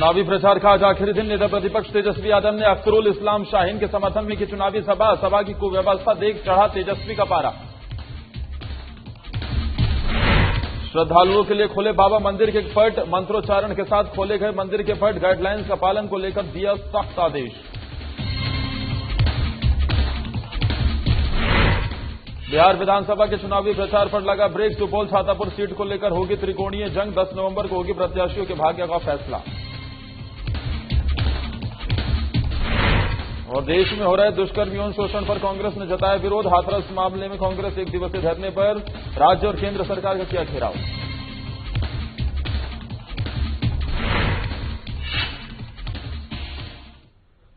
चुनावी प्रचार का आज आखिरी दिन नेता प्रतिपक्ष तेजस्वी यादव ने अख्तरुल इस्लाम शाहीन के समर्थन में की चुनावी सभा की कुव्यवस्था देख चढ़ा तेजस्वी का पारा। श्रद्धालुओं के लिए खोले बाबा मंदिर के पट, मंत्रोच्चारण के साथ खोले गए मंदिर के पट, गाइडलाइंस का पालन को लेकर दिया सख्त आदेश। बिहार विधानसभा के चुनावी प्रचार पर लगा ब्रेक, सुपौल छातापुर सीट को लेकर होगी त्रिकोणीय जंग, 10 नवंबर को होगी प्रत्याशियों के भाग्य का फैसला। और देश में हो रहे दुष्कर्म यौन शोषण पर कांग्रेस ने जताया विरोध, हाथरस मामले में कांग्रेस एक दिवसीय धरने पर राज्य और केंद्र सरकार का किया घेराव।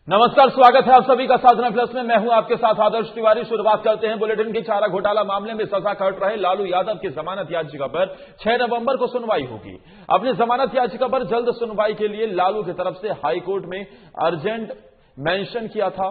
नमस्कार, स्वागत है आप सभी का साधना प्लस में। मैं हूं आपके साथ आदर्श तिवारी। शुरुआत करते हैं बुलेटिन की। चारा घोटाला मामले में सजा काट रहे लालू यादव की जमानत याचिका पर 6 नवंबर को सुनवाई होगी। अपनी जमानत याचिका पर जल्द सुनवाई के लिए लालू की तरफ से हाईकोर्ट में अर्जेंट मेंशन किया था,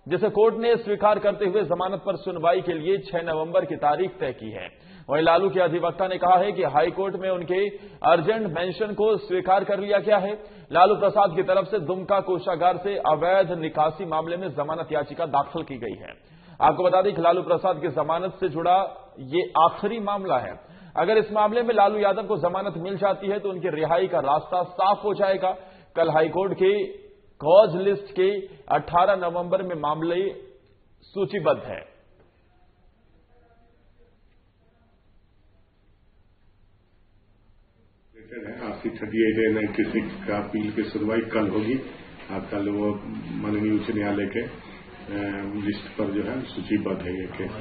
जिसे कोर्ट ने स्वीकार करते हुए जमानत पर सुनवाई के लिए 6 नवंबर की तारीख तय की है। वहीं लालू के अधिवक्ता ने कहा है कि हाईकोर्ट में उनके अर्जेंट मेंशन को स्वीकार कर लिया गया है। लालू प्रसाद की तरफ से दुमका कोषागार से अवैध निकासी मामले में जमानत याचिका दाखिल की गई है। आपको बता दें कि लालू प्रसाद की जमानत से जुड़ा ये आखिरी मामला है। अगर इस मामले में लालू यादव को जमानत मिल जाती है तो उनकी रिहाई का रास्ता साफ हो जाएगा। कल हाईकोर्ट के कॉज लिस्ट के 18 नवंबर में मामले सूचीबद्ध है। RC 3896 का अपील की सुनवाई कल होगी। कल वो माननीय उच्च न्यायालय के लिस्ट पर जो है सूचीबद्ध है ये केस।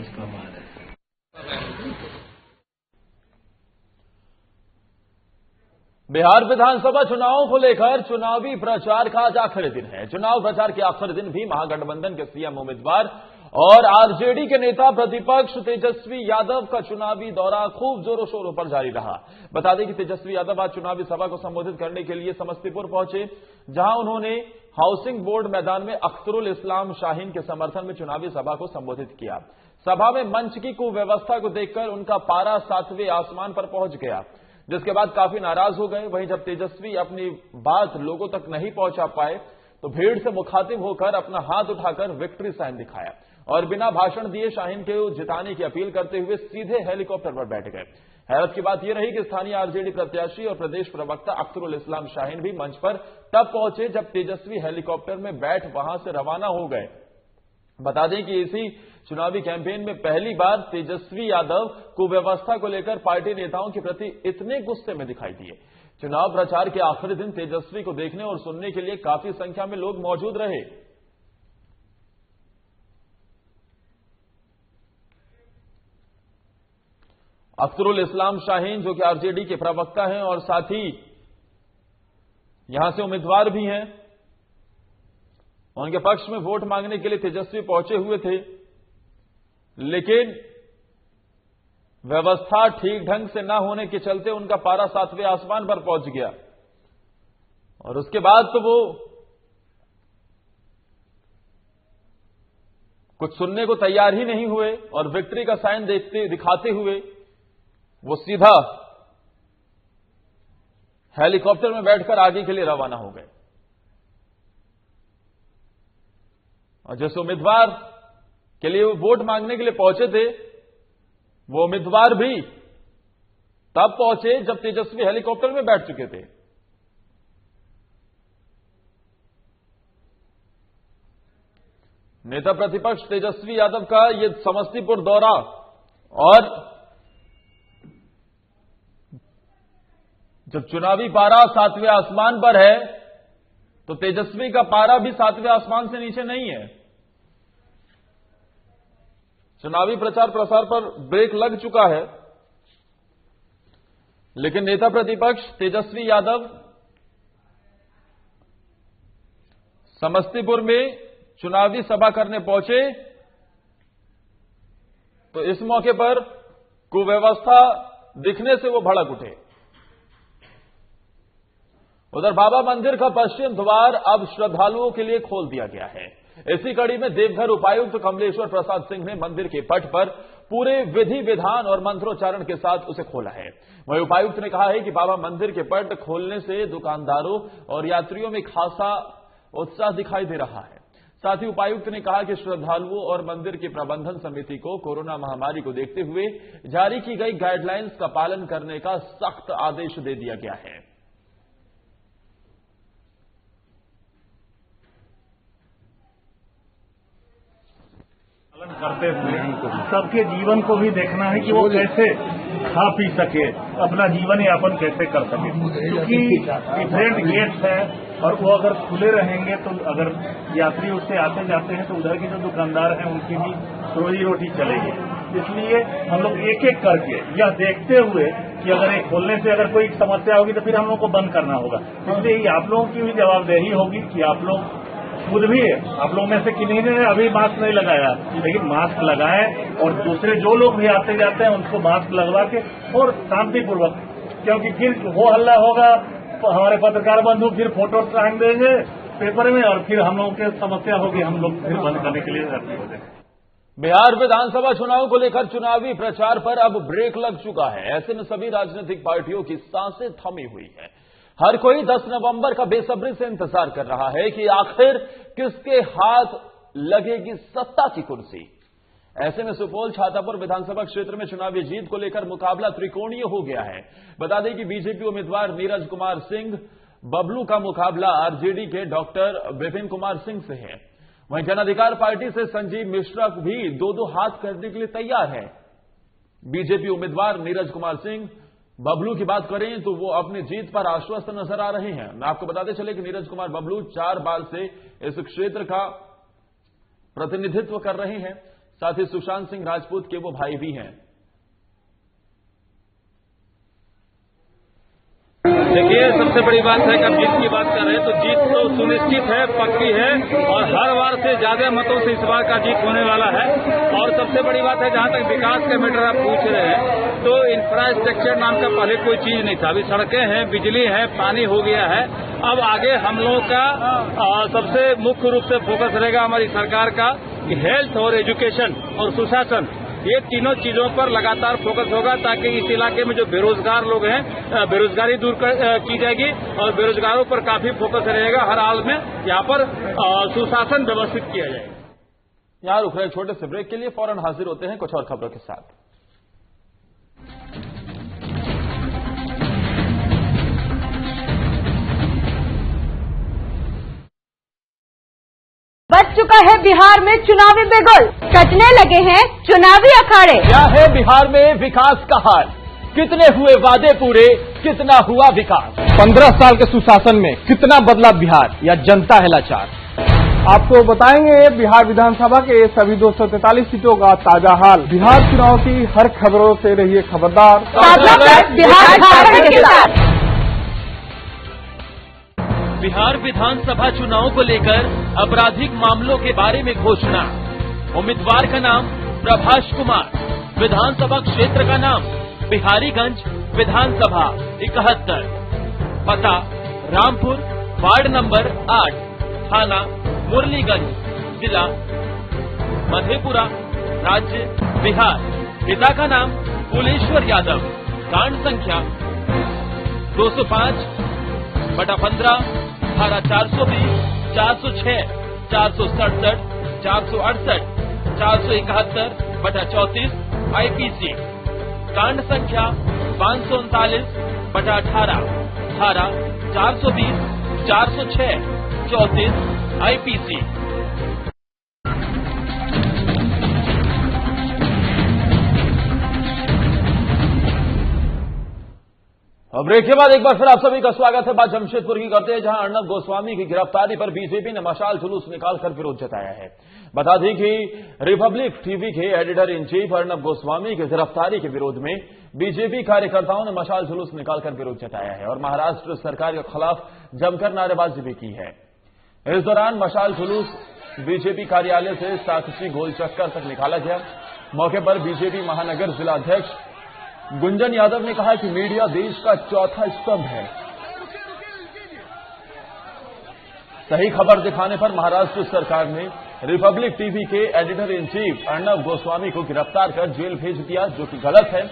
बिहार विधानसभा चुनावों को लेकर चुनावी प्रचार का आज आखिरी दिन है। चुनाव प्रचार के आखिरी दिन भी महागठबंधन के सीएम उम्मीदवार और आरजेडी के नेता प्रतिपक्ष तेजस्वी यादव का चुनावी दौरा खूब जोरों शोरों पर जारी रहा। बता दें कि तेजस्वी यादव आज चुनावी सभा को संबोधित करने के लिए समस्तीपुर पहुंचे, जहां उन्होंने हाउसिंग बोर्ड मैदान में अख्तरुल इस्लाम शाहीन के समर्थन में चुनावी सभा को संबोधित किया। सभा में मंच की कुव्यवस्था को देखकर उनका पारा 7वें आसमान पर पहुंच गया, जिसके बाद काफी नाराज हो गए। वहीं जब तेजस्वी अपनी बात लोगों तक नहीं पहुंचा पाए तो भीड़ से मुखातिब होकर अपना हाथ उठाकर विक्ट्री साइन दिखाया और बिना भाषण दिए शाहीन को जिताने की अपील करते हुए सीधे हेलीकॉप्टर पर बैठ गए। हैरत की बात यह रही कि स्थानीय आरजेडी प्रत्याशी और प्रदेश प्रवक्ता अख्तरुल इस्लाम शाहीन भी मंच पर तब पहुंचे जब तेजस्वी हेलीकॉप्टर में बैठ वहां से रवाना हो गए। बता दें कि इसी चुनावी कैंपेन में पहली बार तेजस्वी यादव कुव्यवस्था को लेकर पार्टी नेताओं के प्रति इतने गुस्से में दिखाई दिए। चुनाव प्रचार के आखिरी दिन तेजस्वी को देखने और सुनने के लिए काफी संख्या में लोग मौजूद रहे। अख्तरुल इस्लाम शाहीन जो कि आरजेडी के प्रवक्ता हैं और साथ ही यहां से उम्मीदवार भी हैं, उनके पक्ष में वोट मांगने के लिए तेजस्वी पहुंचे हुए थे, लेकिन व्यवस्था ठीक ढंग से न होने के चलते उनका पारा 7वें आसमान पर पहुंच गया और उसके बाद तो वो कुछ सुनने को तैयार ही नहीं हुए और विक्ट्री का साइन दिखाते हुए वो सीधा हेलीकॉप्टर में बैठकर आगे के लिए रवाना हो गए। और जिस उम्मीदवार के लिए वो वोट मांगने के लिए पहुंचे थे, वो उम्मीदवार भी तब पहुंचे जब तेजस्वी हेलीकॉप्टर में बैठ चुके थे। नेता प्रतिपक्ष तेजस्वी यादव का ये समस्तीपुर दौरा और जब चुनावी पारा 7वें आसमान पर है तो तेजस्वी का पारा भी 7वें आसमान से नीचे नहीं है। चुनावी प्रचार प्रसार पर ब्रेक लग चुका है, लेकिन नेता प्रतिपक्ष तेजस्वी यादव समस्तीपुर में चुनावी सभा करने पहुंचे तो इस मौके पर कुव्यवस्था दिखने से वो भड़क उठे। उधर बाबा मंदिर का पश्चिम द्वार अब श्रद्धालुओं के लिए खोल दिया गया है। इसी कड़ी में देवघर उपायुक्त कमलेश्वर प्रसाद सिंह ने मंदिर के पट पर पूरे विधि विधान और मंत्रोच्चारण के साथ उसे खोला है। वहीं उपायुक्त ने कहा है कि बाबा मंदिर के पट खोलने से दुकानदारों और यात्रियों में खासा उत्साह दिखाई दे रहा है। साथ ही उपायुक्त ने कहा कि श्रद्धालुओं और मंदिर की प्रबंधन समिति को कोरोना महामारी को देखते हुए जारी की गई गाइडलाइंस का पालन करने का सख्त आदेश दे दिया गया है। पालन करते हुए सबके जीवन को भी देखना है कि वो कैसे खा पी सके, अपना जीवन यापन कैसे कर सके, क्योंकि डिफरेंट गेट्स है और वो अगर खुले रहेंगे तो अगर यात्री उससे आते जाते हैं तो उधर के जो दुकानदार हैं उनकी भी रोजी रोटी चलेगी। इसलिए हम लोग एक एक करके यह देखते हुए कि अगर ये खोलने से अगर कोई समस्या होगी तो फिर हम लोग को बंद करना होगा। इसलिए आप लोगों की भी जवाबदेही होगी कि आप लोग खुद भी आप लोगों में से किन्हीं ने अभी मास्क नहीं लगाया, लेकिन मास्क लगाएं और दूसरे जो लोग भी आते जाते हैं उनको मास्क लगवा के और शांतिपूर्वक, क्योंकि फिर हो हल्ला होगा, हमारे पत्रकार बंधु फिर फोटो टांग देंगे पेपर में और फिर हम लोगों की समस्या होगी, हम लोग फिर बंद करने के लिए राजी हो जाएंगे। बिहार विधानसभा चुनाव को लेकर चुनावी प्रचार पर अब ब्रेक लग चुका है। ऐसे में सभी राजनीतिक पार्टियों की सांसें थमी हुई है। हर कोई 10 नवंबर का बेसब्री से इंतजार कर रहा है कि आखिर किसके हाथ लगेगी सत्ता की कुर्सी। ऐसे में सुपौल छातापुर विधानसभा क्षेत्र में चुनावी जीत को लेकर मुकाबला त्रिकोणीय हो गया है। बता दें कि बीजेपी उम्मीदवार नीरज कुमार सिंह बबलू का मुकाबला आरजेडी के डॉक्टर विपिन कुमार सिंह से है। वहीं जन अधिकार पार्टी से संजीव मिश्रा भी दो हाथ करने के लिए तैयार है। बीजेपी उम्मीदवार नीरज कुमार सिंह बबलू की बात करें तो वो अपनी जीत पर आश्वस्त नजर आ रहे हैं। मैं आपको बताते चले कि नीरज कुमार बबलू 4 बार से इस क्षेत्र का प्रतिनिधित्व कर रहे हैं। साथ ही सुशांत सिंह राजपूत के वो भाई भी हैं। देखिए, सबसे बड़ी बात है कि हम जीत की बात कर रहे हैं तो जीत तो सुनिश्चित है, पक्की है और हर बार से ज्यादा मतों से इस बार का जीत होने वाला है। और सबसे बड़ी बात है, जहां तक विकास का मैटर आप पूछ रहे हैं तो इंफ्रास्ट्रक्चर नाम का पहले कोई चीज नहीं था। अभी सड़कें हैं, बिजली है, पानी हो गया है। अब आगे हम लोगों का सबसे मुख्य रूप से फोकस रहेगा हमारी सरकार का कि हेल्थ और एजुकेशन और सुशासन, ये तीनों चीजों पर लगातार फोकस होगा ताकि इस इलाके में जो बेरोजगार लोग हैं बेरोजगारी दूर की जाएगी और बेरोजगारों पर काफी फोकस रहेगा। हर हाल में यहाँ पर सुशासन व्यवस्थित किया जाएगा। यहाँ रुक रहे छोटे से ब्रेक के लिए फौरन हाजिर होते हैं कुछ और खबरों के साथ। बच चुका है बिहार में चुनावी बिगुल, कटने लगे हैं चुनावी अखाड़े। क्या है बिहार में विकास का हाल? कितने हुए वादे पूरे, कितना हुआ विकास? 15 साल के सुशासन में कितना बदला बिहार या जनता है लाचार? आपको बताएंगे बिहार विधानसभा के सभी 243 सीटों का ताजा हाल। बिहार चुनाव की हर खबरों से रहिए खबरदार। बिहार विधानसभा चुनाव को लेकर आपराधिक मामलों के बारे में घोषणा। उम्मीदवार का नाम प्रभाष कुमार, विधानसभा क्षेत्र का नाम बिहारीगंज विधानसभा 71, पता रामपुर, वार्ड नंबर 8, थाना मुरलीगंज, जिला मधेपुरा, राज्य बिहार। पिता का नाम कुलेश्वर यादव, कांड संख्या 205/15, धारा 420, 406, 467, 468, 471/34 आईपीसी। कांड संख्या 539/18, धारा 420, 406, 34 आईपीसी। और ब्रेक के बाद एक बार फिर आप सभी का स्वागत है। बात जमशेदपुर की करते हैं, जहां अर्नब गोस्वामी की गिरफ्तारी पर बीजेपी ने मशाल जुलूस निकालकर विरोध जताया है। बता दें कि रिपब्लिक टीवी के editor in chief Arnab Goswami की गिरफ्तारी के विरोध में बीजेपी कार्यकर्ताओं ने मशाल जुलूस निकालकर विरोध जताया है और महाराष्ट्र सरकार के खिलाफ जमकर नारेबाजी भी की है। इस दौरान मशाल जुलूस बीजेपी कार्यालय से साक्षी गोल चक्कर तक निकाला गया। मौके पर बीजेपी महानगर जिला अध्यक्ष गुंजन यादव ने कहा कि मीडिया देश का चौथा स्तंभ है। सही खबर दिखाने पर महाराष्ट्र सरकार ने रिपब्लिक टीवी के editor in chief Arnab Goswami को गिरफ्तार कर जेल भेज दिया, जो कि गलत है।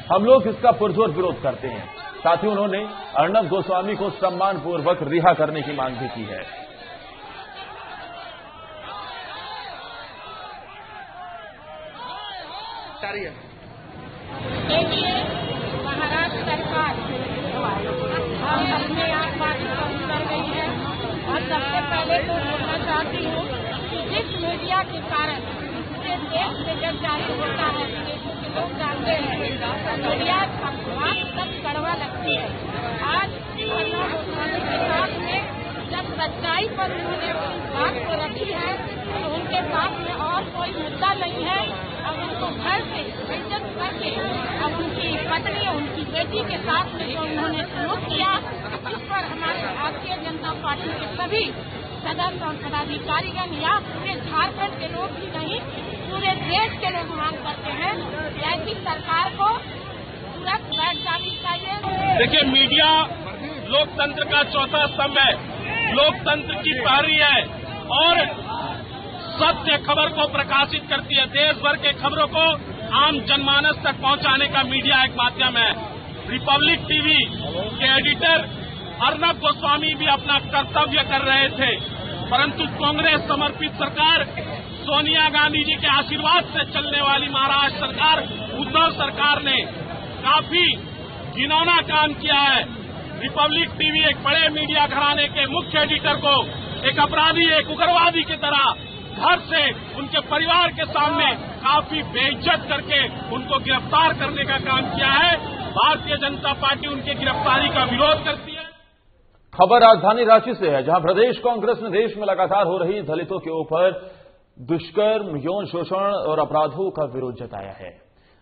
हम लोग इसका पुरजोर विरोध करते हैं। साथ ही उन्होंने अर्नब गोस्वामी को सम्मानपूर्वक रिहा करने की मांग भी की है। देखिए, महाराष्ट्र सरकार हम अपने आप बात कर गई है और सबसे पहले तो बोलना चाहती हूँ कि जिस मीडिया के कारण पूरे देश में जब जारी होता है, विदेशों के लोग जानते हैं, मीडिया अफवाह सब कड़वा लगती है। आज अर्नब गोस्वामी के साथ में जब सच्चाई पर उन्होंने बात को रखी है तो उनके साथ में और कोई मुद्दा नहीं है। अब उनको घर से इज्जत करके अब उनकी पत्नी उनकी बेटी के साथ में जो उन्होंने सलूक किया, इस पर हमारे भारतीय जनता पार्टी के सभी सदस्य और पदाधिकारीगण या पूरे झारखंड के लोग ही नहीं, पूरे देश के लोग मांग करते हैं कि ऐसी सरकार को तुरंत बैठ जानी चाहिए। देखिए, मीडिया लोकतंत्र का चौथा स्तंभ है, लोकतंत्र की पहरी है और सत्य खबर को प्रकाशित करती है। देश भर के खबरों को आम जनमानस तक पहुंचाने का मीडिया एक माध्यम है। रिपब्लिक टीवी के एडिटर अर्नब गोस्वामी भी अपना कर्तव्य कर रहे थे, परंतु कांग्रेस समर्पित सरकार, सोनिया गांधी जी के आशीर्वाद से चलने वाली महाराष्ट्र सरकार, उद्धव सरकार ने काफी घिनौना काम किया है। रिपब्लिक टीवी एक बड़े मीडिया घराने के मुख्य एडिटर को एक अपराधी, एक उग्रवादी की तरह घर से उनके परिवार के सामने काफी बेइज्जत करके उनको गिरफ्तार करने का काम किया है। भारतीय जनता पार्टी उनकी गिरफ्तारी का विरोध करती है। खबर राजधानी रांची से है, जहां प्रदेश कांग्रेस ने देश में लगातार हो रही दलितों के ऊपर दुष्कर्म, यौन शोषण और अपराधों का विरोध जताया है।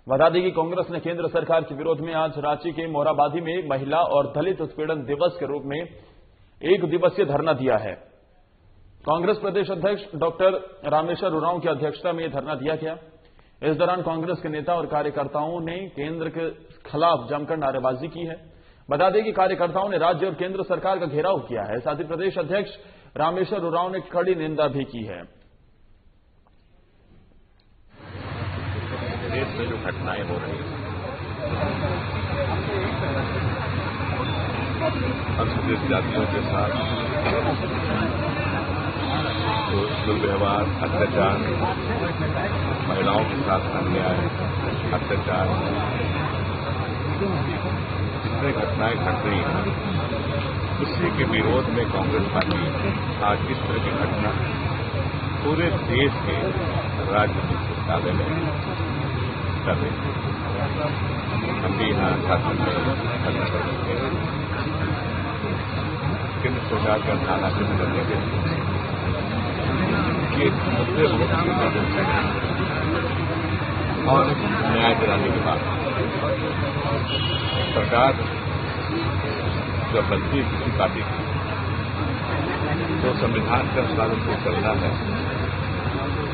बता दें कि कांग्रेस ने केंद्र सरकार के विरोध में आज रांची के मोराबादी में महिला और दलित उत्पीड़न दिवस के रूप में 1 दिवसीय धरना दिया है। कांग्रेस प्रदेश अध्यक्ष डॉक्टर रामेश्वर उरांव की अध्यक्षता में यह धरना दिया गया। इस दौरान कांग्रेस के नेता और कार्यकर्ताओं ने केंद्र के खिलाफ जमकर नारेबाजी की है। बता दें कि कार्यकर्ताओं ने राज्य और केंद्र सरकार का घेराव किया है। साथ ही प्रदेश अध्यक्ष रामेश्वर उरांव ने कड़ी निंदा भी की है। देश में जो घटनाएं हो रही हैं, अनुसूचित जातियों के साथ दुर्व्यवहार, अत्याचार, महिलाओं के साथ अन्याय, अत्याचार, जितनी घटनाएं घट रही हैं, उसी के विरोध में कांग्रेस पार्टी आज इस तरह की घटना पूरे देश के राज्य मुख्यालय में कर रही है। हम भी यहाँ झारखंड में केंद्र सरकार का ध्यान आकर्षित करने के ये मुद्दे और न्याय दिलाने के बाद सरकार जब बनती है किसी पार्टी की, तो संविधान के अनुसार उनको चलना है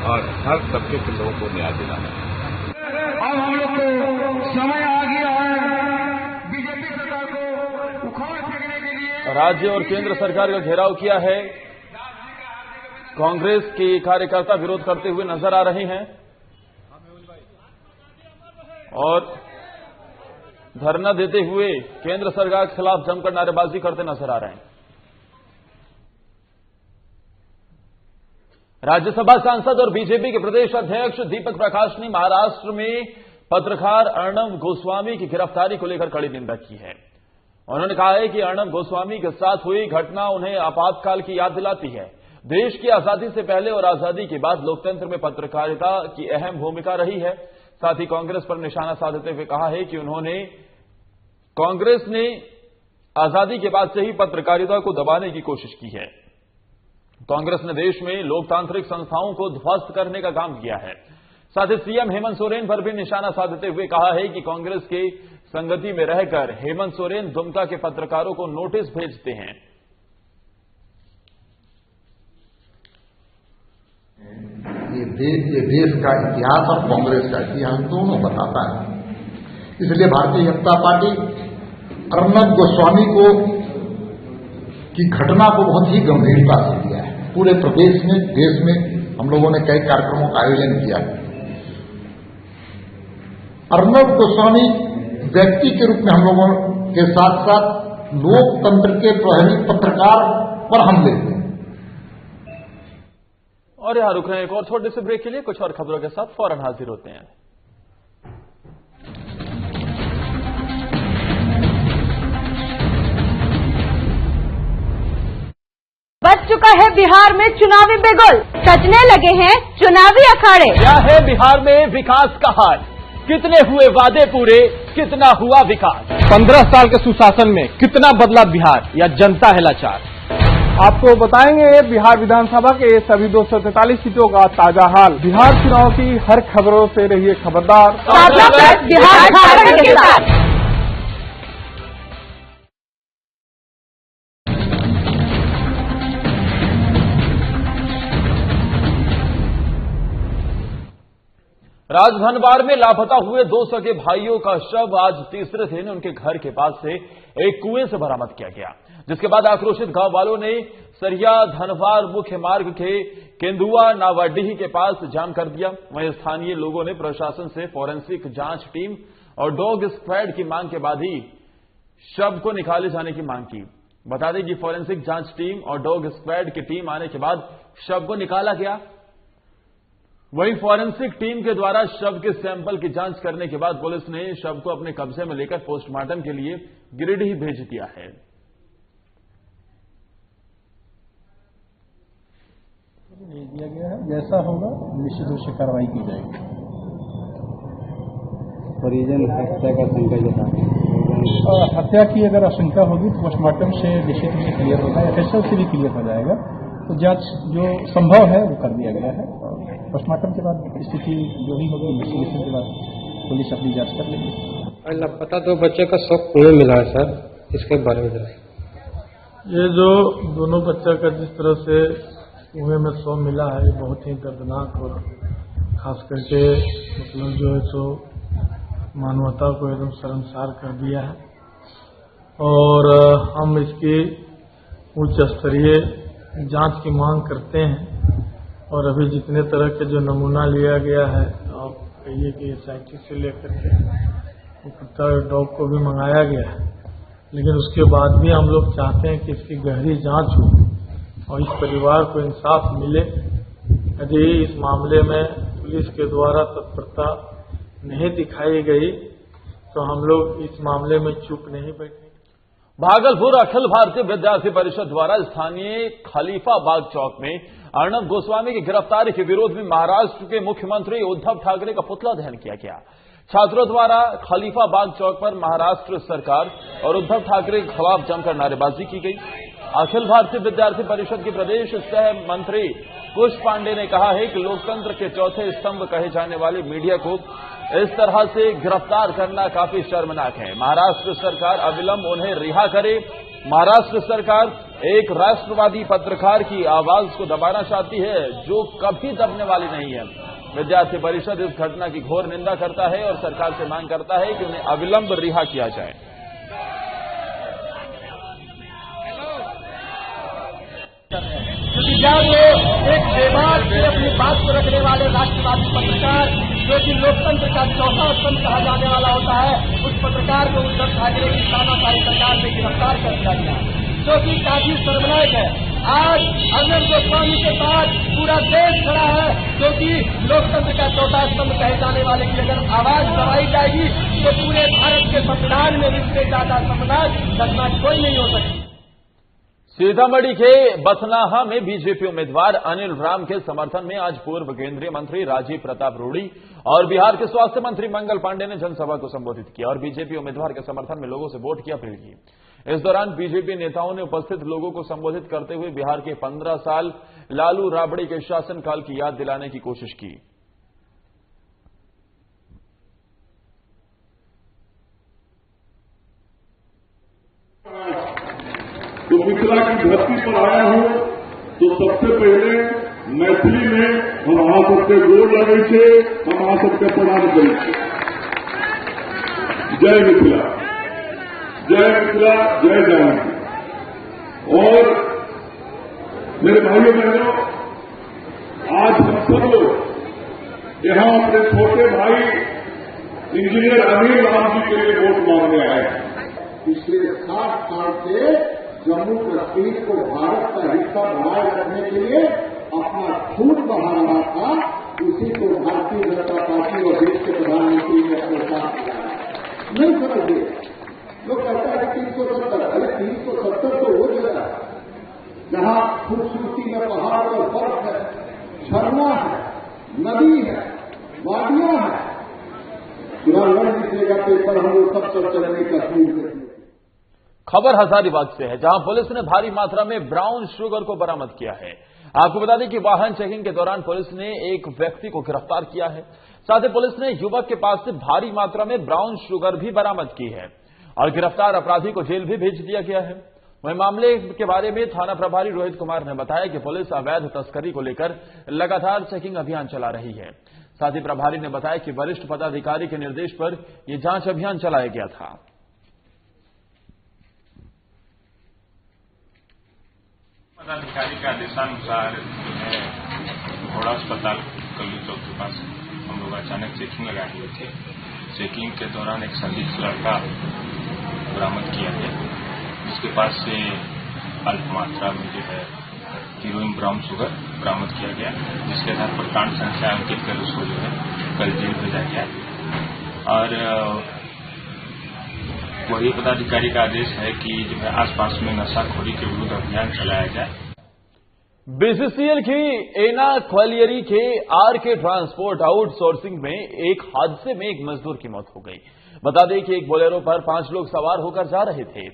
और हर तबके के लोगों को न्याय दिलाना है। अब हम लोग को समय आ गया है बीजेपी सरकार को उखाड़ फेंकने के लिए। राज्य और केंद्र सरकार का घेराव किया है। कांग्रेस के कार्यकर्ता विरोध करते हुए नजर आ रहे हैं और धरना देते हुए केंद्र सरकार के खिलाफ जमकर नारेबाजी करते नजर आ रहे हैं। राज्यसभा सांसद और बीजेपी के प्रदेश अध्यक्ष दीपक प्रकाश ने महाराष्ट्र में पत्रकार अर्नब गोस्वामी की गिरफ्तारी को लेकर कड़ी निंदा की है। उन्होंने कहा है कि अर्नब गोस्वामी के साथ हुई घटना उन्हें आपातकाल की याद दिलाती है। देश की आजादी से पहले और आजादी के बाद लोकतंत्र में पत्रकारिता की अहम भूमिका रही है। साथ ही कांग्रेस पर निशाना साधते हुए कहा है कि कांग्रेस ने आजादी के बाद से ही पत्रकारिता को दबाने की कोशिश की है। कांग्रेस ने देश में लोकतांत्रिक संस्थाओं को ध्वस्त करने का काम किया है। साथ ही सीएम हेमंत सोरेन पर भी निशाना साधते हुए कहा है कि कांग्रेस की संगति में रहकर हेमंत सोरेन दुमका के पत्रकारों को नोटिस भेजते हैं। ये देश का इतिहास और कांग्रेस का इतिहास दोनों बताता है। इसलिए भारतीय जनता पार्टी अर्नब गोस्वामी की घटना को बहुत ही गंभीरता से लिया है। पूरे प्रदेश में, देश में हम लोगों ने कई कार्यक्रमों का आयोजन किया। अर्नब गोस्वामी व्यक्ति के रूप में हम लोगों के साथ साथ लोकतंत्र के प्रहरी पत्रकार पर हमले हुए। और यहां रुक रहे हैं एक और छोटे से ब्रेक के लिए, कुछ और खबरों के साथ फौरन हाजिर होते हैं। बच चुका है बिहार में चुनावी बिगुल, सजने लगे हैं चुनावी अखाड़े। क्या है बिहार में विकास का हाल, कितने हुए वादे पूरे, कितना हुआ विकास। 15 साल के सुशासन में कितना बदला बिहार या जनता है लाचार। आपको बताएंगे बिहार विधानसभा के सभी 243 सीटों का ताजा हाल। बिहार चुनाव की हर खबरों से रहिए खबरदार। बिहार के साथ राजधनवार में लापता हुए 2 सगे भाइयों का शव आज तीसरे दिन उनके घर के पास से एक कुएं से बरामद किया गया, जिसके बाद आक्रोशित गांव वालों ने सरिया धनवार मुख्य मार्ग के केंदुआ नावाडीह के पास जाम कर दिया। वहीं स्थानीय लोगों ने प्रशासन से फॉरेंसिक जांच टीम और डॉग स्क्वाड की मांग के बाद ही शव को निकाले जाने की मांग की। बता दें कि फॉरेंसिक जांच टीम और डॉग स्क्वाड की टीम आने के बाद शव को निकाला गया। वहीं फॉरेंसिक टीम के द्वारा शव के सैंपल की जांच करने के बाद पुलिस ने शव को अपने कब्जे में लेकर पोस्टमार्टम के लिए गिरिडीह भेज दिया है। दिया गया है, जैसा होगा निश्चित रूप से कार्रवाई की जाएगी। परिजन हत्या का आशंका जताया, हत्या की अगर आशंका होगी तो पोस्टमार्टम से निश्चित रूप से क्लियर होगा, एफएसएल से भी क्लियर हो जाएगा। तो जांच जो संभव है वो कर दिया गया है और पोस्टमार्टम के बाद स्थिति जो भी होगी इन्वेस्टिगेशन के बाद पुलिस अपनी जांच कर लेगी। लापता 2 बच्चे का शव कुएं मिला है सर, इसके बारे में जरा। ये जो दोनों बच्चा का जिस तरह से कुएं में शव मिला है ये बहुत ही दर्दनाक और खास करके मतलब जो है सो मानवता को एकदम शर्मसार कर दिया है और हम इसकी उच्च स्तरीय जांच की मांग करते हैं। और अभी जितने तरह के जो नमूना लिया गया है, आप कहिए कि साइंटिस्ट से लेकर के कुत्ता डॉग को भी मंगाया गया है, लेकिन उसके बाद भी हम लोग चाहते हैं कि इसकी गहरी जांच हो और इस परिवार को इंसाफ मिले। यदि इस मामले में पुलिस के द्वारा तत्परता नहीं दिखाई गई तो हम लोग इस मामले में चुप नहीं बैठेंगे। भागलपुर अखिल भारतीय विद्यार्थी परिषद द्वारा स्थानीय खलीफाबाग चौक में अर्नब गोस्वामी की गिरफ्तारी के विरोध में महाराष्ट्र के मुख्यमंत्री उद्धव ठाकरे का पुतला दहन किया गया। छात्रों द्वारा खलीफाबाग चौक पर महाराष्ट्र सरकार और उद्धव ठाकरे के खिलाफ जमकर नारेबाजी की गई। अखिल भारतीय विद्यार्थी परिषद के प्रदेश सह मंत्री कुश पांडे ने कहा है कि लोकतंत्र के चौथे स्तंभ कहे जाने वाले मीडिया को इस तरह से गिरफ्तार करना काफी शर्मनाक है। महाराष्ट्र सरकार अविलंब उन्हें रिहा करे। महाराष्ट्र सरकार एक राष्ट्रवादी पत्रकार की आवाज को दबाना चाहती है जो कभी दबने वाली नहीं है। विद्यार्थी परिषद इस घटना की घोर निंदा करता है और सरकार से मांग करता है कि उन्हें अविलंब रिहा किया जाए। बिहार में एक बेबाक से अपनी बात को रखने वाले राष्ट्रवादी पत्रकार जो कि लोकतंत्र का चौथा स्तंभ कहा जाने वाला होता है, उस पत्रकार को उद्धव ठाकरे की तानाशाही सरकार से गिरफ्तार कर दिया गया, जो कि काफी शर्मनाक है। आज अर्नब गोस्वामी के साथ पूरा देश खड़ा है, जो कि लोकतंत्र का चौथा स्तंभ कहे जाने वाले की अगर आवाज दबाई जाएगी तो पूरे भारत के संविधान में इससे ज्यादा शर्मनाक घटना कोई नहीं हो सकती। सीतामढ़ी के बथनाहा में बीजेपी उम्मीदवार अनिल राम के समर्थन में आज पूर्व केंद्रीय मंत्री राजीव प्रताप रूडी और बिहार के स्वास्थ्य मंत्री मंगल पांडे ने जनसभा को संबोधित किया और बीजेपी उम्मीदवार के समर्थन में लोगों से वोट की अपील की। इस दौरान बीजेपी नेताओं ने उपस्थित लोगों को संबोधित करते हुए बिहार के 15 साल लालू राबड़ी के शासनकाल की याद दिलाने की कोशिश की। तो मिथिला की धरती पर आया हूं तो सबसे पहले मैथिली में हम अहाँ सबके गोर लगे छे, हम अहाँ सबके प्रणाम करै छी। जय मिथिला, जय मिथिला, जय जानकी। और मेरे भाइयों बहनों, आज हम सब लोग यहां अपने छोटे भाई इंजीनियर अनिल राम जी के लिए वोट मांगने आए हैं। पिछले 60 साल से जम्मू कश्मीर को भारत का हिस्सा बनाए रखने के लिए अपना खून बहा रहा था, उसी को भारतीय जनता पार्टी और देश के प्रधानमंत्री ने अपने साथ किया। नहीं समझिए, लोग कहता है 370, अरे 370 तो हो गया जहां खूबसूरती में पहाड़ और बर्फ है, झरना है, नदी है, वादियां हैं। चुनाव लड़ जीतेगा पेपर हम लोग सब चलेंगे कश्मीर से। खबर हजारीबाग से है, जहां पुलिस ने भारी मात्रा में ब्राउन शुगर को बरामद किया है। आपको बता दें कि वाहन चेकिंग के दौरान पुलिस ने एक व्यक्ति को गिरफ्तार किया है। साथ ही पुलिस ने युवक के पास से भारी मात्रा में ब्राउन शुगर भी बरामद की है और गिरफ्तार अपराधी को जेल भी भेज दिया गया है। वहीं मामले के बारे में थाना प्रभारी रोहित कुमार ने बताया कि पुलिस अवैध तस्करी को लेकर लगातार चेकिंग अभियान चला रही है। साथ ही प्रभारी ने बताया कि वरिष्ठ पदाधिकारी के निर्देश पर यह जांच अभियान चलाया गया था। पदाधिकारी के आदेशानुसार जो है घोड़ा अस्पताल कल्लू चौक के पास हम लोग अचानक चेकिंग लगाए हुए थे। चेकिंग के दौरान एक संदिग्ध लड़का बरामद किया गया, जिसके पास से अल्प मात्रा में जो है हीरोइन ब्राउन शुगर बरामद किया गया, जिसके आधार पर कांड संख्या अंकित कर उसको जो है कल जेल भेजा गया। और वही पदाधिकारी का आदेश है कि जो है आसपास में नशाखोरी के विरुद्ध अभियान चलाया जाए। बीसीसीएल की एना क्वालियरी के आरके ट्रांसपोर्ट आउटसोर्सिंग में एक हादसे में एक मजदूर की मौत हो गई। बता दें कि एक बोलेरो पर 5 लोग सवार होकर जा रहे थे।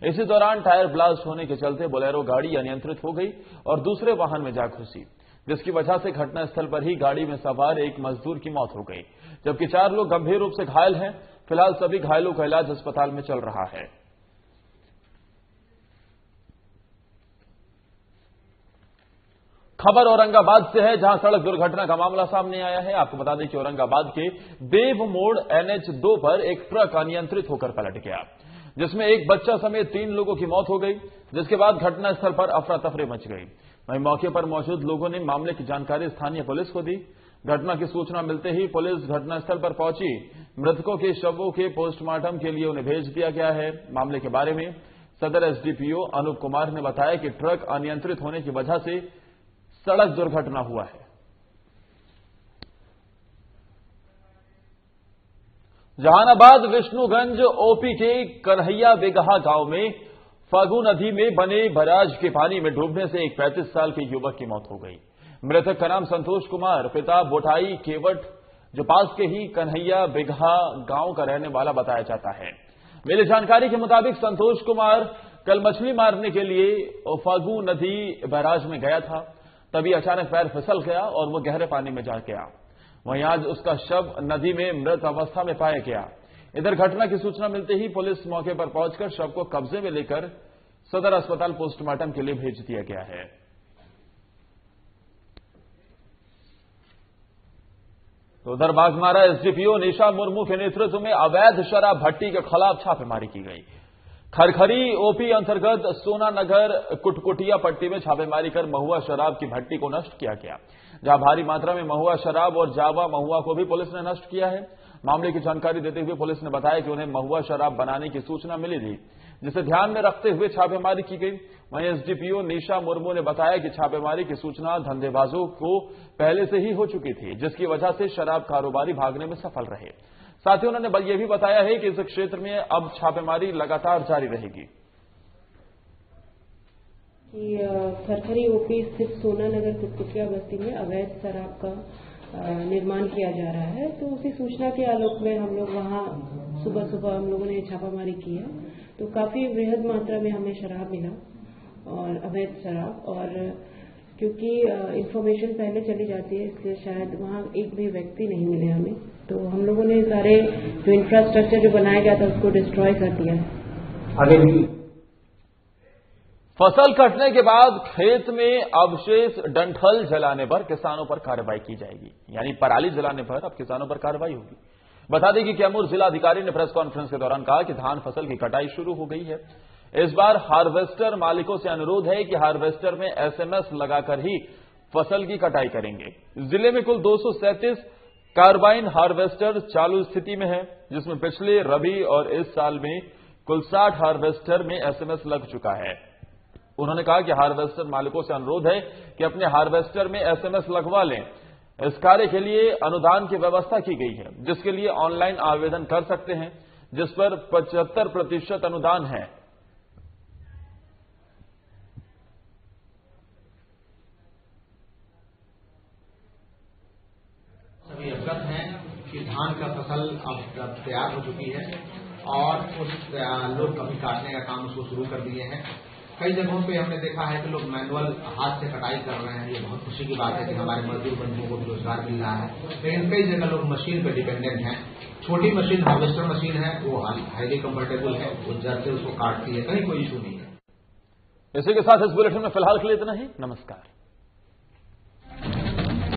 इसी दौरान टायर ब्लास्ट होने के चलते बोलेरो गाड़ी अनियंत्रित हो गई और दूसरे वाहन में जा घुसी, जिसकी वजह से घटनास्थल पर ही गाड़ी में सवार एक मजदूर की मौत हो गई, जबकि 4 लोग गंभीर रूप से घायल हैं। फिलहाल सभी घायलों का इलाज अस्पताल में चल रहा है। खबर औरंगाबाद से है, जहां सड़क दुर्घटना का मामला सामने आया है। आपको बता दें कि औरंगाबाद के देव मोड़ NH2 पर एक ट्रक अनियंत्रित होकर पलट गया, जिसमें एक बच्चा समेत 3 लोगों की मौत हो गई, जिसके बाद घटनास्थल पर अफरा तफरी मच गई। वहीं मौके पर मौजूद लोगों ने मामले की जानकारी स्थानीय पुलिस को दी। घटना की सूचना मिलते ही पुलिस घटनास्थल पर पहुंची। मृतकों के शवों के पोस्टमार्टम के लिए उन्हें भेज दिया गया है। मामले के बारे में सदर SDPO अनूप कुमार ने बताया कि ट्रक अनियंत्रित होने की वजह से सड़क दुर्घटना हुआ है। जहानाबाद विष्णुगंज OP के कन्हैया बेगहा गांव में फागु नदी में बने बैराज के पानी में डूबने से एक 35 साल के युवक की मौत हो गई। मृतक का नाम संतोष कुमार, पिता बोटाई केवट, जो पास के ही कन्हैया बेगहा गांव का रहने वाला बताया जाता है। मिली जानकारी के मुताबिक संतोष कुमार कल मछली मारने के लिए फागु नदी बैराज में गया था, तभी अचानक पैर फिसल गया और वो गहरे पानी में जा गया। वहीं आज उसका शव नदी में मृत अवस्था में पाया गया। इधर घटना की सूचना मिलते ही पुलिस मौके पर पहुंचकर शव को कब्जे में लेकर सदर अस्पताल पोस्टमार्टम के लिए भेज दिया गया है। तो उधर बाघमारा SDPO निशा मुर्मू के नेतृत्व में अवैध शराब भट्टी के खिलाफ छापेमारी की गई। खरखरी OP अंतर्गत सोना नगर कुटकुटिया पट्टी में छापेमारी कर महुआ शराब की भट्टी को नष्ट किया गया, जहां भारी मात्रा में महुआ शराब और जावा महुआ को भी पुलिस ने नष्ट किया है। मामले की जानकारी देते हुए पुलिस ने बताया कि उन्हें महुआ शराब बनाने की सूचना मिली थी, जिसे ध्यान में रखते हुए छापेमारी की गई। वहीं SDPO निशा मुर्मू ने बताया कि छापेमारी की सूचना धंधेबाजों को पहले से ही हो चुकी थी, जिसकी वजह से शराब कारोबारी भागने में सफल रहे। साथ ही उन्होंने यह भी बताया है कि इस क्षेत्र में अब छापेमारी लगातार जारी रहेगी। खरखरी OP स्थित सोना नगर कुटकुटिया बस्ती में अवैध शराब का निर्माण किया जा रहा है, तो उसी सूचना के आलोक में हम लोग वहाँ सुबह हम लोगों ने छापामारी की है। तो काफी वृहद मात्रा में हमें शराब मिला और अवैध शराब, और क्योंकि इंफॉर्मेशन पहले चली जाती है इसलिए शायद वहाँ एक भी व्यक्ति नहीं मिले हमें, तो हम लोगों ने सारे जो इंफ्रास्ट्रक्चर जो बनाया गया था उसको डिस्ट्रॉय कर दिया है। आगे भी फसल कटने के बाद खेत में अवशेष डंठल जलाने पर किसानों पर कार्रवाई की जाएगी, यानी पराली जलाने पर अब किसानों पर कार्रवाई होगी। बता दें कि कैमूर जिलाधिकारी ने प्रेस कॉन्फ्रेंस के दौरान कहा कि धान फसल की कटाई शुरू हो गई है। इस बार हार्वेस्टर मालिकों से अनुरोध है कि हार्वेस्टर में SMS लगाकर ही फसल की कटाई करेंगे। जिले में कुल 237 कार्बाइन हार्वेस्टर चालू स्थिति में है, जिसमें पिछले रबी और इस साल में कुल 60 हार्वेस्टर में एसएमएस लग चुका है। उन्होंने कहा कि हार्वेस्टर मालिकों से अनुरोध है कि अपने हार्वेस्टर में एसएमएस लगवा लें। इस कार्य के लिए अनुदान की व्यवस्था की गई है, जिसके लिए ऑनलाइन आवेदन कर सकते हैं, जिस पर 75% अनुदान है। सभी अवगत हैं कि धान का फसल अब तैयार हो चुकी है और उस लोग कभी काटने का काम उसको शुरू कर दिए हैं। कई जगहों पे हमने देखा है कि लोग मैनुअल हाथ से कटाई कर रहे हैं। ये बहुत खुशी की बात है कि हमारे मजदूर बंधुओं को भी रोजगार मिल रहा है, लेकिन कई जगह लोग मशीन पे डिपेंडेंट हैं। छोटी मशीन हार्वेस्टर मशीन है, वो हाईली कंफर्टेबल है, वो जड़ से उसको काटती है, कहीं कोई इशू नहीं है। इसी के साथ इस बुलेटिन में फिलहाल के लिए इतना ही। नमस्कार।